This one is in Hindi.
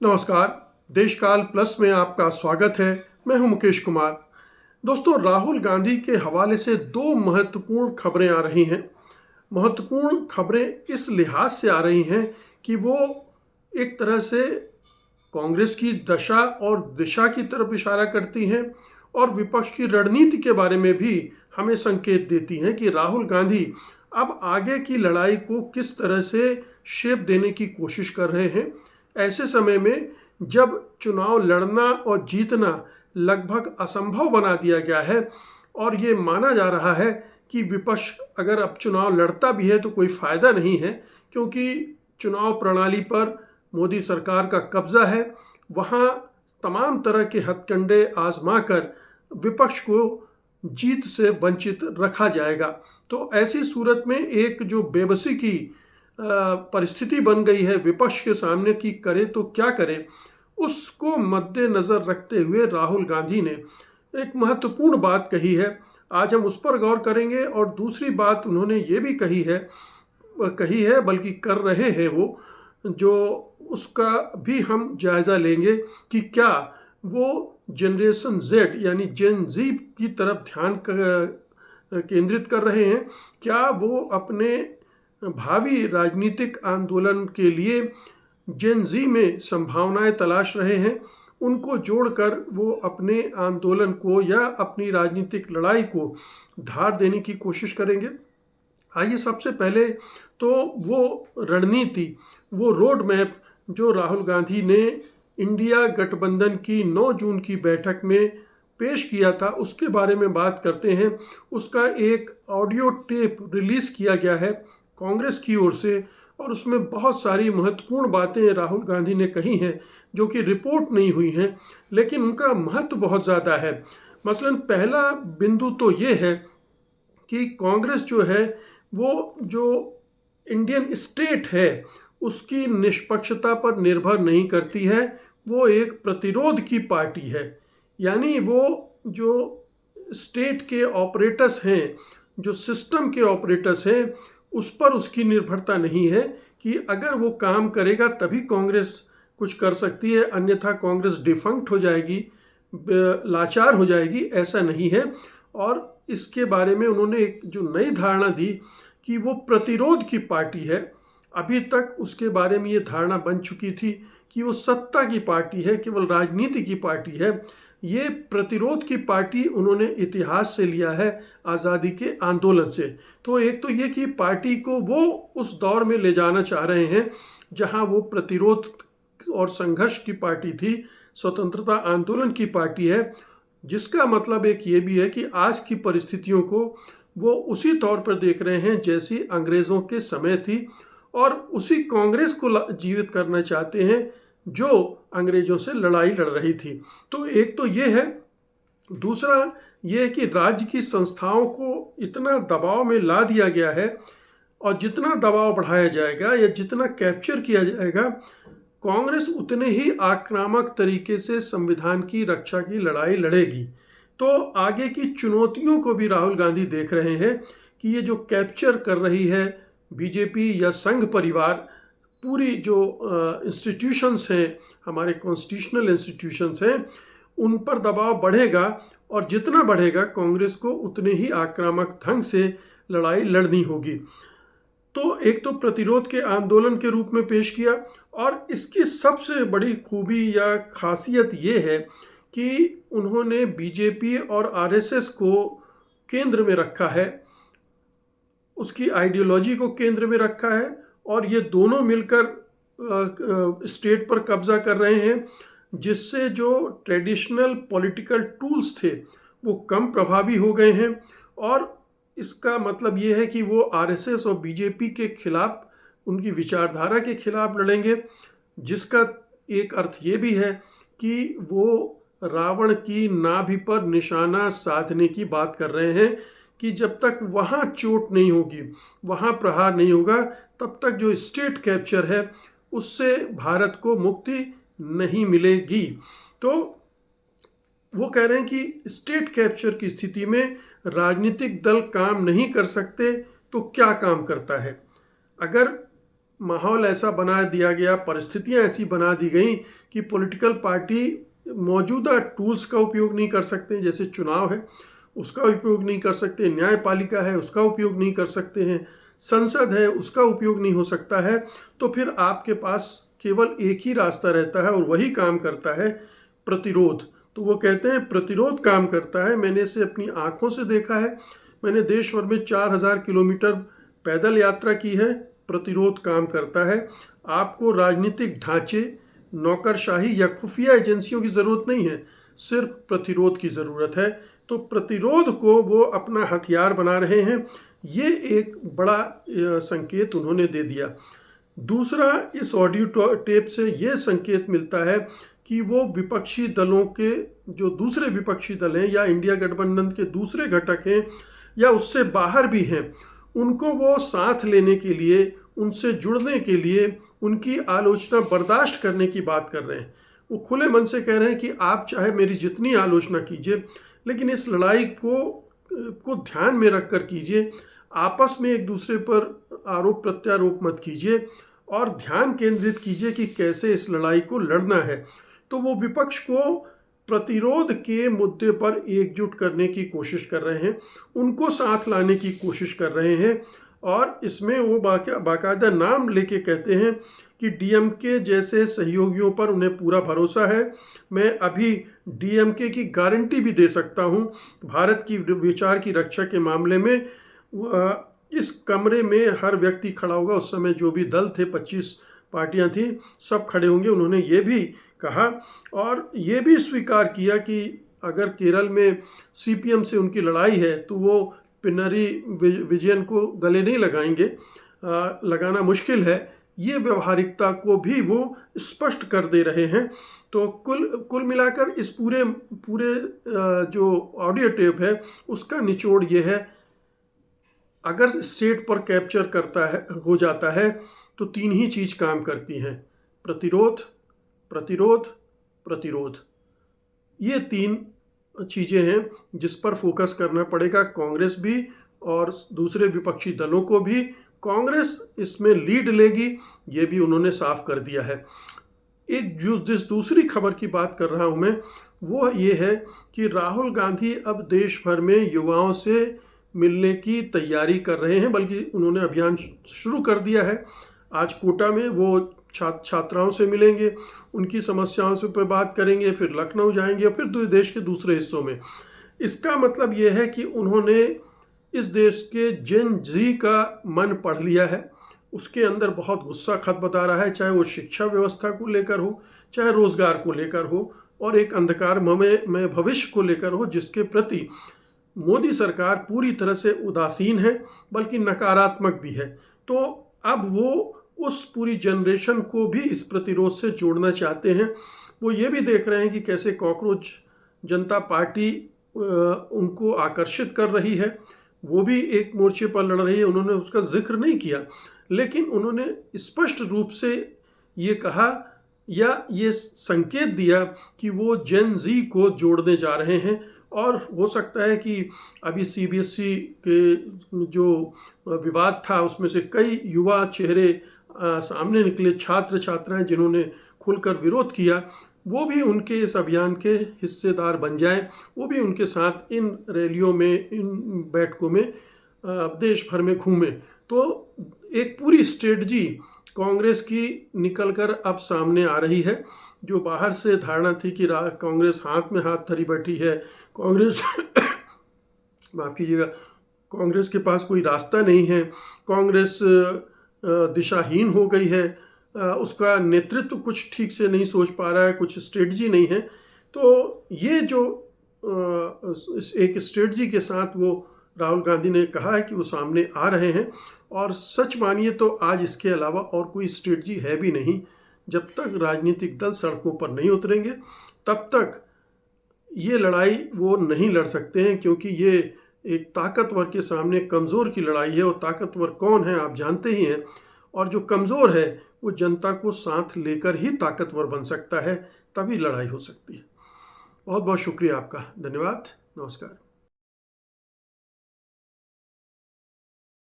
नमस्कार। देशकाल प्लस में आपका स्वागत है। मैं हूं मुकेश कुमार। दोस्तों, राहुल गांधी के हवाले से दो महत्वपूर्ण खबरें आ रही हैं। महत्वपूर्ण खबरें इस लिहाज से आ रही हैं कि वो एक तरह से कांग्रेस की दशा और दिशा की तरफ इशारा करती हैं और विपक्ष की रणनीति के बारे में भी हमें संकेत देती हैं कि राहुल गांधी अब आगे की लड़ाई को किस तरह से शेप देने की कोशिश कर रहे हैं। ऐसे समय में जब चुनाव लड़ना और जीतना लगभग असंभव बना दिया गया है और ये माना जा रहा है कि विपक्ष अगर अब चुनाव लड़ता भी है तो कोई फायदा नहीं है, क्योंकि चुनाव प्रणाली पर मोदी सरकार का कब्जा है। वहाँ तमाम तरह के हथकंडे आजमा कर विपक्ष को जीत से वंचित रखा जाएगा। तो ऐसी सूरत में एक जो बेबसी की परिस्थिति बन गई है विपक्ष के सामने कि करे तो क्या करे, उसको मद्देनजर रखते हुए राहुल गांधी ने एक महत्वपूर्ण बात कही है। आज हम उस पर गौर करेंगे। और दूसरी बात उन्होंने ये भी कही है बल्कि कर रहे हैं वो, जो उसका भी हम जायज़ा लेंगे कि क्या वो जनरेशन जेड यानी जेन जी की तरफ ध्यान केंद्रित कर रहे हैं। क्या वो अपने भावी राजनीतिक आंदोलन के लिए जेन जी में संभावनाएं तलाश रहे हैं। उनको जोड़कर वो अपने आंदोलन को या अपनी राजनीतिक लड़ाई को धार देने की कोशिश करेंगे। आइए सबसे पहले तो वो रणनीति, वो रोड मैप जो राहुल गांधी ने इंडिया गठबंधन की 9 जून की बैठक में पेश किया था उसके बारे में बात करते हैं। उसका एक ऑडियो टेप रिलीज़ किया गया है कांग्रेस की ओर से और उसमें बहुत सारी महत्वपूर्ण बातें राहुल गांधी ने कही हैं जो कि रिपोर्ट नहीं हुई हैं, लेकिन उनका महत्व बहुत ज़्यादा है। मसलन पहला बिंदु तो ये है कि कांग्रेस जो है वो जो इंडियन स्टेट है उसकी निष्पक्षता पर निर्भर नहीं करती है। वो एक प्रतिरोध की पार्टी है, यानी वो जो स्टेट के ऑपरेटर्स हैं, जो सिस्टम के ऑपरेटर्स हैं, उस पर उसकी निर्भरता नहीं है कि अगर वो काम करेगा तभी कांग्रेस कुछ कर सकती है, अन्यथा कांग्रेस डिफंक्ट हो जाएगी, लाचार हो जाएगी। ऐसा नहीं है। और इसके बारे में उन्होंने एक जो नई धारणा दी कि वो प्रतिरोध की पार्टी है। अभी तक उसके बारे में ये धारणा बन चुकी थी कि वो सत्ता की पार्टी है, केवल राजनीति की पार्टी है। ये प्रतिरोध की पार्टी उन्होंने इतिहास से लिया है, आज़ादी के आंदोलन से। तो एक तो ये कि पार्टी को वो उस दौर में ले जाना चाह रहे हैं जहां वो प्रतिरोध और संघर्ष की पार्टी थी, स्वतंत्रता आंदोलन की पार्टी है। जिसका मतलब एक ये भी है कि आज की परिस्थितियों को वो उसी तौर पर देख रहे हैं जैसी अंग्रेज़ों के समय थी और उसी कांग्रेस को जीवित करना चाहते हैं जो अंग्रेजों से लड़ाई लड़ रही थी। तो एक तो ये है। दूसरा ये है कि राज्य की संस्थाओं को इतना दबाव में ला दिया गया है और जितना दबाव बढ़ाया जाएगा या जितना कैप्चर किया जाएगा, कांग्रेस उतने ही आक्रामक तरीके से संविधान की रक्षा की लड़ाई लड़ेगी। तो आगे की चुनौतियों को भी राहुल गांधी देख रहे हैं कि ये जो कैप्चर कर रही है बीजेपी या संघ परिवार, पूरी जो इंस्टीट्यूशंस हैं, हमारे कॉन्स्टिट्यूशनल इंस्टीट्यूशंस हैं, उन पर दबाव बढ़ेगा और जितना बढ़ेगा कांग्रेस को उतने ही आक्रामक ढंग से लड़ाई लड़नी होगी। तो एक तो प्रतिरोध के आंदोलन के रूप में पेश किया और इसकी सबसे बड़ी खूबी या खासियत ये है कि उन्होंने बीजेपी और आरएसएस को केंद्र में रखा है, उसकी आइडियोलॉजी को केंद्र में रखा है और ये दोनों मिलकर स्टेट पर कब्जा कर रहे हैं, जिससे जो ट्रेडिशनल पॉलिटिकल टूल्स थे वो कम प्रभावी हो गए हैं। और इसका मतलब ये है कि वो आरएसएस और बीजेपी के खिलाफ, उनकी विचारधारा के खिलाफ लड़ेंगे, जिसका एक अर्थ ये भी है कि वो रावण की नाभि पर निशाना साधने की बात कर रहे हैं कि जब तक वहाँ चोट नहीं होगी, वहाँ प्रहार नहीं होगा, तब तक जो स्टेट कैप्चर है उससे भारत को मुक्ति नहीं मिलेगी। तो वो कह रहे हैं कि स्टेट कैप्चर की स्थिति में राजनीतिक दल काम नहीं कर सकते तो क्या काम करता है। अगर माहौल ऐसा बना दिया गया, परिस्थितियां ऐसी बना दी गई कि पॉलिटिकल पार्टी मौजूदा टूल्स का उपयोग नहीं कर सकते, जैसे चुनाव है उसका उपयोग नहीं कर सकते, न्यायपालिका है उसका उपयोग नहीं कर सकते हैं, संसद है उसका उपयोग नहीं हो सकता है। तो फिर आपके पास केवल एक ही रास्ता रहता है और वही काम करता है, प्रतिरोध। तो वो कहते हैं प्रतिरोध काम करता है। मैंने इसे अपनी आंखों से देखा है। मैंने देश भर में 4000 किलोमीटर पैदल यात्रा की है। प्रतिरोध काम करता है। आपको राजनीतिक ढांचे, नौकरशाही या खुफिया एजेंसियों की ज़रूरत नहीं है, सिर्फ प्रतिरोध की ज़रूरत है। तो प्रतिरोध को वो अपना हथियार बना रहे हैं। ये एक बड़ा संकेत उन्होंने दे दिया। दूसरा, इस ऑडियो टेप से ये संकेत मिलता है कि वो विपक्षी दलों के, जो दूसरे विपक्षी दल हैं या इंडिया गठबंधन के दूसरे घटक हैं या उससे बाहर भी हैं, उनको वो साथ लेने के लिए, उनसे जुड़ने के लिए, उनकी आलोचना बर्दाश्त करने की बात कर रहे हैं। वो खुले मन से कह रहे हैं कि आप चाहे मेरी जितनी आलोचना कीजिए, लेकिन इस लड़ाई को ध्यान में रख कर कीजिए। आपस में एक दूसरे पर आरोप प्रत्यारोप मत कीजिए और ध्यान केंद्रित कीजिए कि कैसे इस लड़ाई को लड़ना है। तो वो विपक्ष को प्रतिरोध के मुद्दे पर एकजुट करने की कोशिश कर रहे हैं, उनको साथ लाने की कोशिश कर रहे हैं। और इसमें वो बाकायदा नाम लेके कहते हैं कि डीएमके जैसे सहयोगियों पर उन्हें पूरा भरोसा है। मैं अभी डीएमके की गारंटी भी दे सकता हूं, भारत की विचार की रक्षा के मामले में इस कमरे में हर व्यक्ति खड़ा होगा। उस समय जो भी दल थे, 25 पार्टियां थी, सब खड़े होंगे। उन्होंने ये भी कहा और ये भी स्वीकार किया कि अगर केरल में सीपीएम से उनकी लड़ाई है तो वो पिनरी विजयन को गले नहीं लगाएंगे, लगाना मुश्किल है। ये व्यवहारिकता को भी वो स्पष्ट कर दे रहे हैं। तो कुल मिलाकर इस पूरे जो ऑडियो टेप है उसका निचोड़ ये है, अगर स्टेट पर कैप्चर करता है, हो जाता है, तो 3 ही चीज काम करती हैं, प्रतिरोध, प्रतिरोध, प्रतिरोध। ये 3 चीज़ें हैं जिस पर फोकस करना पड़ेगा कांग्रेस भी और दूसरे विपक्षी दलों को भी। कांग्रेस इसमें लीड लेगी, ये भी उन्होंने साफ कर दिया है। एक जिस दूसरी खबर की बात कर रहा हूं मैं, वो ये है कि राहुल गांधी अब देश भर में युवाओं से मिलने की तैयारी कर रहे हैं, बल्कि उन्होंने अभियान शुरू कर दिया है। आज कोटा में वो छात्राओं से मिलेंगे, उनकी समस्याओं से पर बात करेंगे, फिर लखनऊ जाएंगे और फिर देश के दूसरे हिस्सों में। इसका मतलब ये है कि उन्होंने इस देश के जेन जी का मन पढ़ लिया है। उसके अंदर बहुत गुस्सा खत बता रहा है, चाहे वो शिक्षा व्यवस्था को लेकर हो, चाहे रोजगार को लेकर हो, और एक अंधकारमय भविष्य को लेकर हो, जिसके प्रति मोदी सरकार पूरी तरह से उदासीन है, बल्कि नकारात्मक भी है। तो अब वो उस पूरी जनरेशन को भी इस प्रतिरोध से जोड़ना चाहते हैं। वो ये भी देख रहे हैं कि कैसे कॉकरोच जनता पार्टी उनको आकर्षित कर रही है, वो भी एक मोर्चे पर लड़ रही है। उन्होंने उसका जिक्र नहीं किया, लेकिन उन्होंने स्पष्ट रूप से ये कहा या ये संकेत दिया कि वो जेन जी को जोड़ने जा रहे हैं। और हो सकता है कि अभी सीबीएसई के जो विवाद था उसमें से कई युवा चेहरे सामने निकले, छात्र छात्राएं जिन्होंने खुलकर विरोध किया, वो भी उनके इस अभियान के हिस्सेदार बन जाएं, वो भी उनके साथ इन रैलियों में, इन बैठकों में देश भर में घूमें। तो एक पूरी स्ट्रेटजी कांग्रेस की निकलकर अब सामने आ रही है। जो बाहर से धारणा थी कि कांग्रेस हाथ में हाथ धरी बैठी है, कांग्रेस माफ कीजिएगा, कांग्रेस के पास कोई रास्ता नहीं है, कांग्रेस दिशाहीन हो गई है, उसका नेतृत्व कुछ ठीक से नहीं सोच पा रहा है, कुछ स्ट्रेटजी नहीं है। तो ये जो एक स्ट्रेटजी के साथ वो राहुल गांधी ने कहा है कि वो सामने आ रहे हैं। और सच मानिए तो आज इसके अलावा और कोई स्ट्रेटजी है भी नहीं। जब तक राजनीतिक दल सड़कों पर नहीं उतरेंगे तब तक ये लड़ाई वो नहीं लड़ सकते हैं, क्योंकि ये एक ताकतवर के सामने कमज़ोर की लड़ाई है। और ताकतवर कौन है आप जानते ही हैं, और जो कमज़ोर है वो जनता को साथ लेकर ही ताकतवर बन सकता है, तभी लड़ाई हो सकती है। बहुत बहुत शुक्रिया आपका, धन्यवाद, नमस्कार।